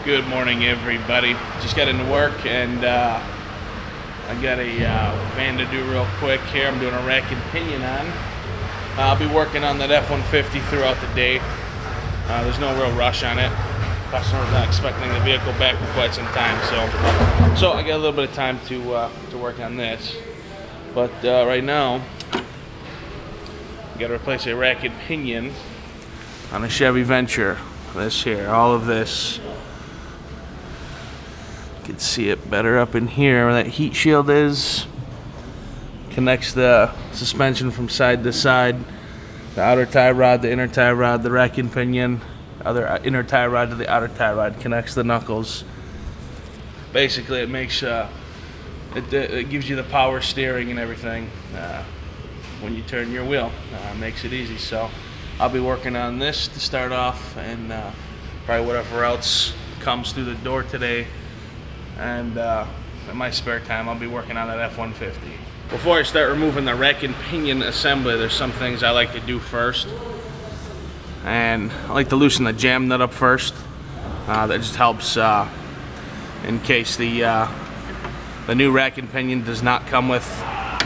Good morning, everybody. Just got into work and I got a van to do real quick here. I'm doing a rack and pinion on. I'll be working on that F-150 throughout the day. There's no real rush on it. Customer's not expecting the vehicle back for quite some time, so I got a little bit of time to work on this. But right now, I got to replace a rack and pinion on a Chevy Venture. This here, all of this. You can see it better up in here where that heat shield is. Connects the suspension from side to side. The outer tie rod, the inner tie rod, the rack and pinion. Other inner tie rod to the outer tie rod. Connects the knuckles. Basically, it makes it gives you the power steering and everything when you turn your wheel. Makes it easy. So I'll be working on this to start off, and probably whatever else comes through the door today. And in my spare time, I'll be working on that F-150. Before I start removing the rack and pinion assembly, there's some things I like to do first. And I like to loosen the jam nut up first. That just helps in case the new rack and pinion does not come with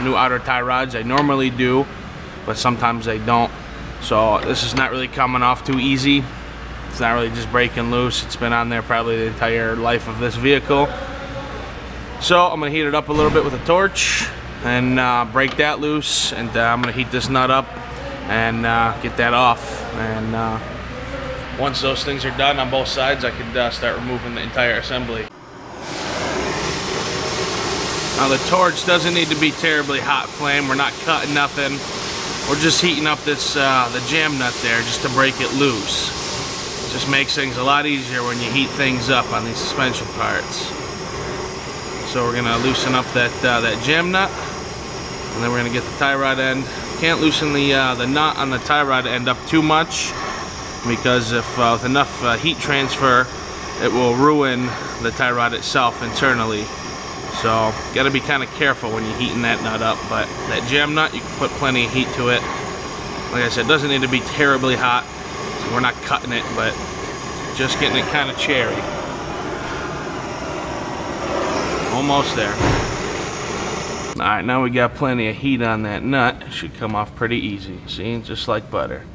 new outer tie rods. They normally do, but sometimes they don't. So this is not really coming off too easy. It's not really just breaking loose. It's been on there probably the entire life of this vehicle. So I'm gonna heat it up a little bit with a torch and break that loose, and I'm gonna heat this nut up and get that off. And once those things are done on both sides, I could start removing the entire assembly. Now the torch doesn't need to be terribly hot flame. We're not cutting nothing. We're just heating up this the jam nut there just to break it loose. Just makes things a lot easier when you heat things up on these suspension parts. So we're gonna loosen up that jam nut, and then we're gonna get the tie rod end. Can't loosen the nut on the tie rod end up too much, because if with enough heat transfer, it will ruin the tie rod itself internally. So gotta be kind of careful when you're heating that nut up. But that jam nut, you can put plenty of heat to it. Like I said, it doesn't need to be terribly hot. So we're not cutting it, but just getting it kind of cherry. Almost there. Alright, now we got plenty of heat on that nut. It should come off pretty easy. See, just like butter.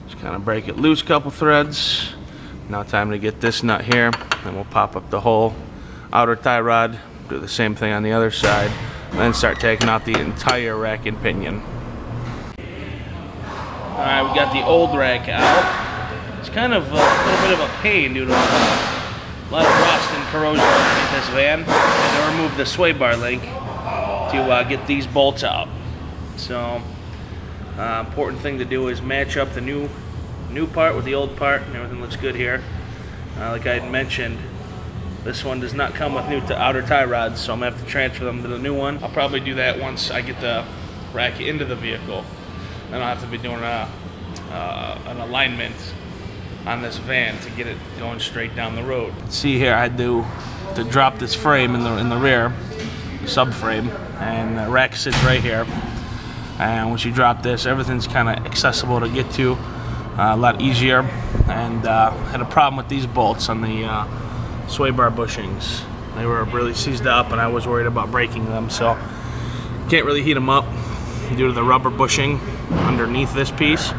Just kind of break it loose, couple threads. Now time to get this nut here, and we'll pop up the whole outer tie rod, do the same thing on the other side, and then start taking out the entire rack and pinion. Alright, we got the old rack out. It's kind of a little bit of a pain due to a lot of rust and corrosion underneath this van. And to remove the sway bar link to get these bolts out. So, important thing to do is match up the new part with the old part, and everything looks good here. Like I had mentioned, this one does not come with new outer tie rods, so I'm gonna have to transfer them to the new one. I'll probably do that once I get the rack into the vehicle. Then I'll have to be doing an alignment on this van to get it going straight down the road. See here, I had to drop this frame in the rear, the subframe, and the rack sits right here. And once you drop this, everything's kind of accessible to get to. A lot easier. And had a problem with these bolts on the sway bar bushings. They were really seized up, and I was worried about breaking them, so can't really heat them up due to the rubber bushing underneath this piece.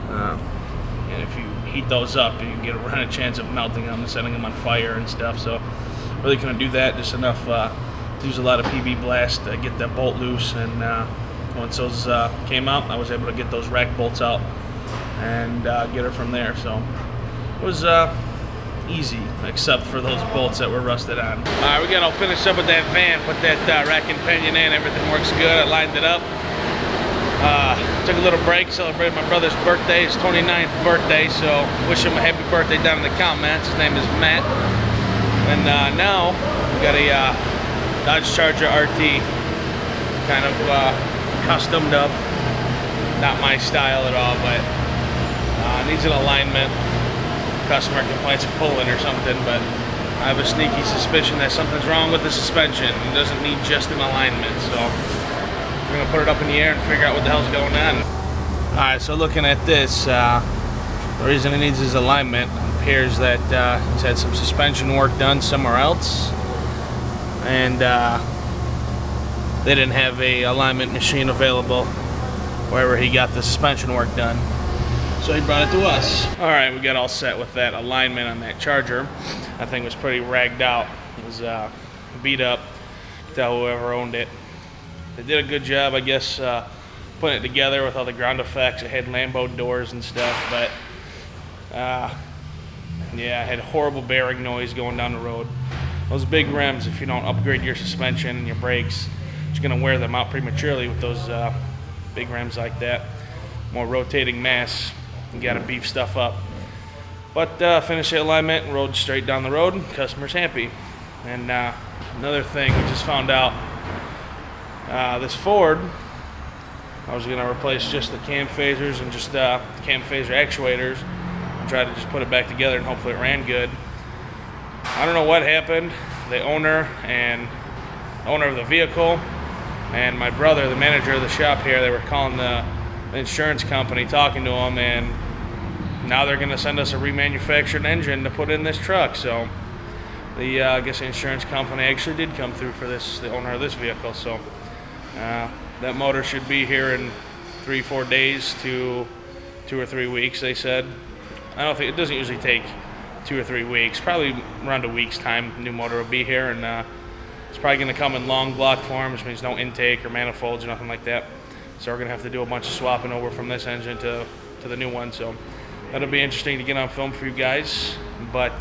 And if you heat those up, you get a chance of melting them and setting them on fire and stuff. So really couldn't do that. Just enough to use a lot of PB blast to get that bolt loose. And once those came out, I was able to get those rack bolts out and get her from there. So it was easy, except for those bolts that were rusted on. Alright, we got all finished up with that van, put that rack and pinion in, everything works good. I lined it up. Took a little break, celebrated my brother's birthday, his 29th birthday, so wish him a happy birthday down in the comments. His name is Matt. And now we got a Dodge Charger RT, kind of customed up. Not my style at all, but needs an alignment. Customer complains of pulling or something, but I have a sneaky suspicion that something's wrong with the suspension. It doesn't need just an alignment, so we're gonna put it up in the air and figure out what the hell's going on. All right, so looking at this, the The reason he needs his alignment appears that he's had some suspension work done somewhere else, and they didn't have a alignment machine available wherever he got the suspension work done. So he brought it to us. Alright, we got all set with that alignment on that Charger. That thing was pretty ragged out. It was beat up. You could tell whoever owned it. They did a good job, I guess, putting it together with all the ground effects. It had Lambo doors and stuff, but yeah, it had horrible bearing noise going down the road. Those big rims, if you don't upgrade your suspension and your brakes, you're going to wear them out prematurely with those big rims like that. More rotating mass. You got to beef stuff up. But finished the alignment, rode straight down the road, and customer's happy. And another thing, we just found out this Ford, I was going to replace just the cam phasers and just cam phaser actuators and try to just put it back together and hopefully it ran good. I don't know what happened. The owner of the vehicle and my brother, the manager of the shop here, they were calling the insurance company, talking to them, and now they're going to send us a remanufactured engine to put in this truck. So the I guess the insurance company actually did come through for this, the owner of this vehicle. So that motor should be here in 3-4 days to 2 or 3 weeks, they said. I don't think, it doesn't usually take 2 or 3 weeks, probably around a week's time. New motor will be here, and it's probably going to come in long block form, which means no intake or manifolds or nothing like that. So we're going to have to do a bunch of swapping over from this engine to the new one. So that'll be interesting to get on film for you guys. But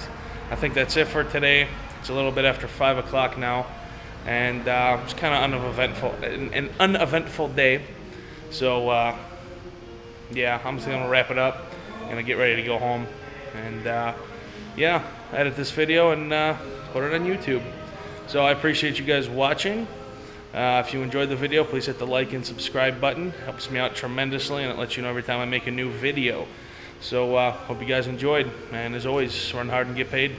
I think that's it for today. It's a little bit after 5 o'clock now, and it's kind of an uneventful day. So yeah, I'm just going to wrap it up. Gonna get ready to go home, and yeah, edit this video and put it on YouTube. So I appreciate you guys watching. If you enjoyed the video, please hit the like and subscribe button. It helps me out tremendously, and it lets you know every time I make a new video. So hope you guys enjoyed, and as always, run hard and get paid.